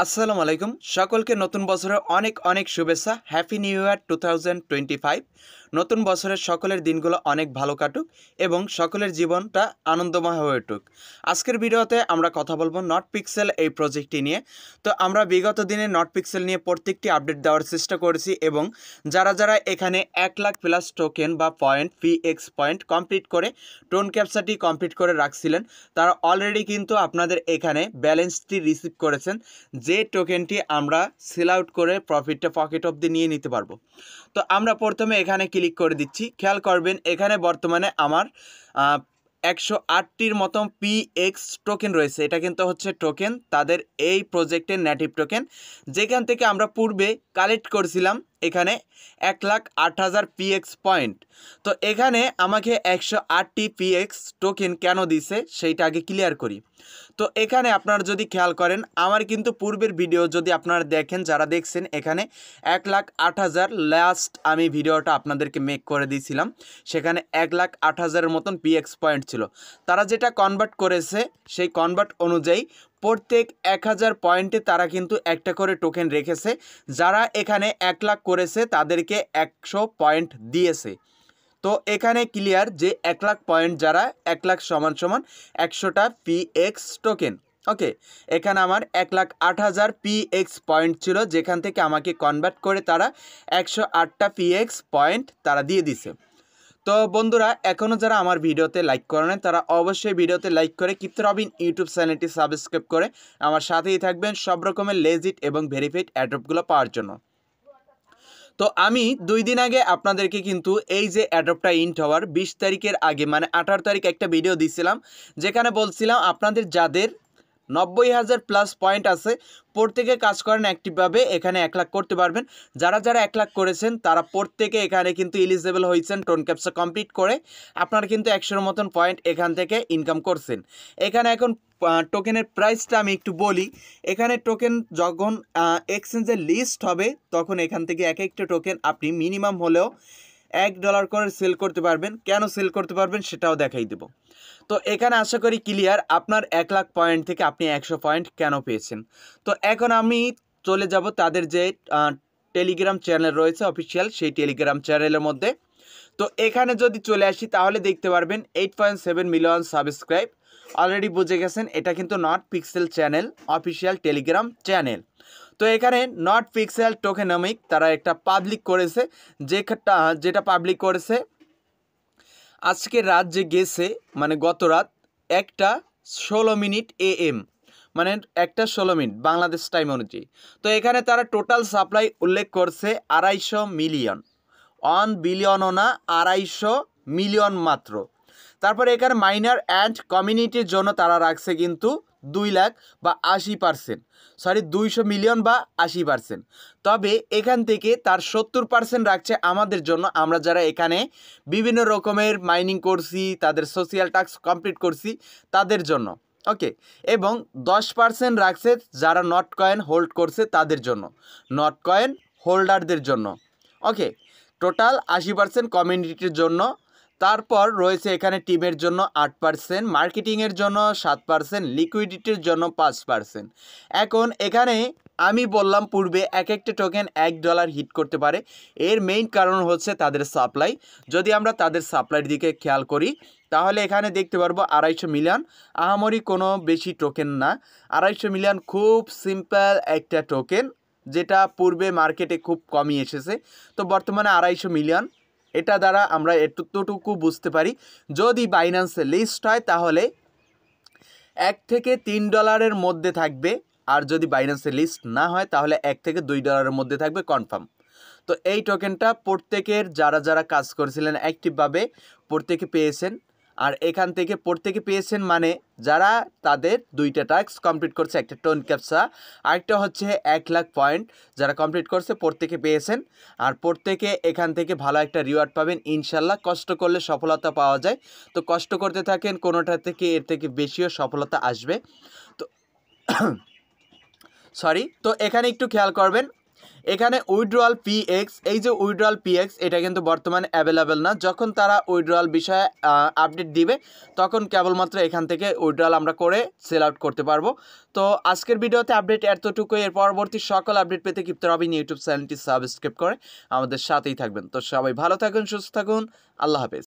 আসসালামু আলাইকুম সকলকে নতুন বছরের অনেক অনেক শুভেচ্ছা। Happy new year 2025। নতুন বছরের সকলের দিনগুলো অনেক ভালো কাটুক এবং সকলের জীবনটা আনন্দময় হয়ে উঠুক। আজকের ভিডিওতে আমরা কথা বলবো নট পিক্সেল এই প্রজেক্টটি নিয়ে। তো আমরা বিগত দিনে নট পিক্সেল নিয়ে প্রত্যেকটি আপডেট দেওয়ার চেষ্টা করেছি এবং যারা যারা এখানে 1,00,000 প্লাস টোকেন বা পয়েন্ট PX পয়েন্ট কমপ্লিট করে টোন ক্যাপচারটি কমপ্লিট করে রাখছিলেন, তারা অলরেডি কিন্তু আপনাদের এখানে ব্যালেন্সটি রিসিভ করেছেন, যে টোকেনটি আমরা সেল আউট করে প্রফিটটা পকেট অবধি নিয়ে নিতে পারবো। তো আমরা প্রথমে এখানে ক্লিক করে দিচ্ছি। খেয়াল করবেন এখানে বর্তমানে আমার 108টির মতো PX টোকেন রয়েছে। এটা কিন্তু হচ্ছে টোকেন তাদের এই প্রজেক্টের নেটিভ টোকেন, যেখান থেকে আমরা পূর্বে কালেক্ট করেছিলাম এখানে 1,08,000 PX পয়েন্ট। তো এখানে আমাকে 108টি PX টোকেন কেন দিছে সেইটা আগে ক্লিয়ার করি। তো এখানে আপনারা যদি খেয়াল করেন, আমার কিন্তু পূর্বের ভিডিও যদি আপনারা দেখেন, যারা দেখছেন এখানে 1,08,000 লাস্ট আমি ভিডিওটা আপনাদেরকে মেক করে দিয়েছিলাম, সেখানে 1,08,000-এর মতন PX পয়েন্ট ছিল। তারা যেটা কনভার্ট করেছে সেই কনভার্ট অনুযায়ী প্রত্যেক 1,000 পয়েন্টে তারা কিন্তু একটা করে টোকেন রেখেছে। যারা এখানে 1,00,000 করেছে তাদেরকে 100 পয়েন্ট দিয়েছে। তো এখানে ক্লিয়ার যে 1,00,000 পয়েন্ট যারা 1,00,000 সমান সমান 100টা PX টোকেন। ওকে, এখানে আমার 1,08,000 PX পয়েন্ট ছিল, যেখান থেকে আমাকে কনভার্ট করে তারা 108টা PX পয়েন্ট তারা দিয়ে দিছে। তো বন্ধুরা, এখনও যারা আমার ভিডিওতে লাইক করেন তারা অবশ্যই ভিডিওতে লাইক করে কিপ্তে রবিন ইউটিউব চ্যানেলটি সাবস্ক্রাইব করে আমার সাথেই থাকবেন সব রকমের লেজিট এবং ভেরিফাইড অ্যাড্রপগুলো পাওয়ার জন্য। তো আমি 2 দিন আগে আপনাদেরকে কিন্তু এই যে অ্যাডপ্টটা ইন্ট হওয়ার 20 তারিখের আগে মানে 18 তারিখ একটা ভিডিও দিছিলাম, যেখানে বলছিলাম আপনাদের যাদের 90,000 প্লাস পয়েন্ট আছে প্রত্যেকে কাজ করেন অ্যাক্টিভভাবে এখানে 1,00,000 করতে পারবেন। যারা যারা 1,00,000 করেছেন তারা প্রত্যেকে এখানে কিন্তু এলিজিবল হয়েছেন টোন ক্যাপচা কমপ্লিট করে। আপনারা কিন্তু 100-এর মতন পয়েন্ট এখান থেকে ইনকাম করছেন। এখানে এখন টোকেনের প্রাইসটা আমি একটু বলি। এখানে টোকেন যখন এক্সচেঞ্জে লিস্ট হবে তখন এখান থেকে এক একটা টোকেন আপনি মিনিমাম হলেও $1 করে সেল করতে পারবেন। কেন সেল করতে পারবেন সেটাও দেখাই দেব। তো এখানে আশা করি ক্লিয়ার, আপনার 1,00,000 পয়েন্ট থেকে আপনি 100 পয়েন্ট কেন পেয়েছেন। তো এখন আমি চলে যাব তাদের যে টেলিগ্রাম চ্যানেল রয়েছে অফিসিয়াল, সেই টেলিগ্রাম চ্যানেলের মধ্যে। তো এখানে যদি চলে আসি তাহলে দেখতে পারবেন 8.7 মিলিয়ন সাবস্ক্রাইব। অলরেডি বুঝে গেছেন এটা কিন্তু not pixel channel, official Telegram channel. তো এখানে নট পিক্সেল টোকেনমিক তারা একটা পাবলিক করেছে, যেটা পাবলিক করেছে আজকে রাত যে গেছে মানে গত রাত 1:16 AM, মানে 1:16 বাংলাদেশ টাইম অনুযায়ী। তো এখানে তারা টোটাল সাপ্লাই উল্লেখ করছে 250 মিলিয়ন, 1 বিলিয়নও না, 250 মিলিয়ন মাত্র। তারপরে এখানে মাইনার অ্যান্ড কমিউনিটির জন্য তারা রাখছে কিন্তু 2 লাখ বা 80%, সরি 200 মিলিয়ন বা 80%। তবে এখান থেকে তার 70% রাখছে আমাদের জন্য, আমরা যারা এখানে বিভিন্ন রকমের মাইনিং করছি, তাদের সোশ্যাল টাস্ক কমপ্লিট করছি তাদের জন্য। ওকে, এবং 10% রাখছে যারা নট কয়েন হোল্ড করছে তাদের জন্য, নট কয়েন হোল্ডারদের জন্য। ওকে, টোটাল 80% কমিউনিটির জন্য। তারপর রয়েছে এখানে টিমের জন্য 8%, মার্কেটিংয়ের জন্য 7%, লিকুইডিটির জন্য 5%। এখন এখানে আমি বললাম পূর্বে এক একটা টোকেন $1 হিট করতে পারে। এর মেইন কারণ হচ্ছে তাদের সাপ্লাই। যদি আমরা তাদের সাপ্লাইয়ের দিকে খেয়াল করি তাহলে এখানে দেখতে পারবো 250 মিলিয়ন, আহামরি কোনো বেশি টোকেন না। 250 মিলিয়ন খুব সিম্পল একটা টোকেন, যেটা পূর্বে মার্কেটে খুব কমই এসেছে। তো বর্তমানে 250 মিলিয়ন, এটা দ্বারা আমরা এতটুকু বুঝতে পারি যদি বাইন্যান্সে লিস্ট হয় তাহলে $1 থেকে $3 মধ্যে থাকবে, আর যদি বাইন্যান্সে লিস্ট না হয় তাহলে $1 থেকে $2 মধ্যে থাকবে কনফার্ম। তো এই টোকেনটা প্রত্যেকের যারা যারা কাজ করেছিলেন অ্যাক্টিভভাবে প্রত্যেকে পেয়েছেন। আর এখান থেকে প্রত্যেকে পেয়েছেন মানে যারা তাদের 2টা টাস্ক কমপ্লিট করছে, একটা টোন ক্যাপচা আরেকটা হচ্ছে 1,00,000 পয়েন্ট যারা কমপ্লিট করছে প্রত্যেকে পেয়েছেন। আর প্রত্যেকে এখান থেকে ভালো একটা রিওয়ার্ড পাবেন ইনশাল্লাহ। কষ্ট করলে সফলতা পাওয়া যায়, তো কষ্ট করতে থাকেন, কোনোটা থেকে এর থেকে বেশিও সফলতা আসবে। তো সরি, তো এখানে একটু খেয়াল করবেন এখানে উইথড্রয়াল পিএক্স, এই যে উইথড্রয়াল পিএক্স এটা কিন্তু বর্তমানে অ্যাভেলেবেল না। যখন তারা উইথড্রয়াল বিষয়ে আপডেট দিবে তখন কেবলমাত্র এখান থেকে উইথড্রয়াল আমরা করে সেল আউট করতে পারবো। তো আজকের ভিডিওতে আপডেট এতটুকুই। এর পরবর্তী সকল আপডেট পেতে ক্রিপ্টো রবিন ইউটিউব চ্যানেলটি সাবস্ক্রাইব করে আমাদের সাথেই থাকবেন। তো সবাই ভালো থাকুন, সুস্থ থাকুন, আল্লাহ হাফেজ।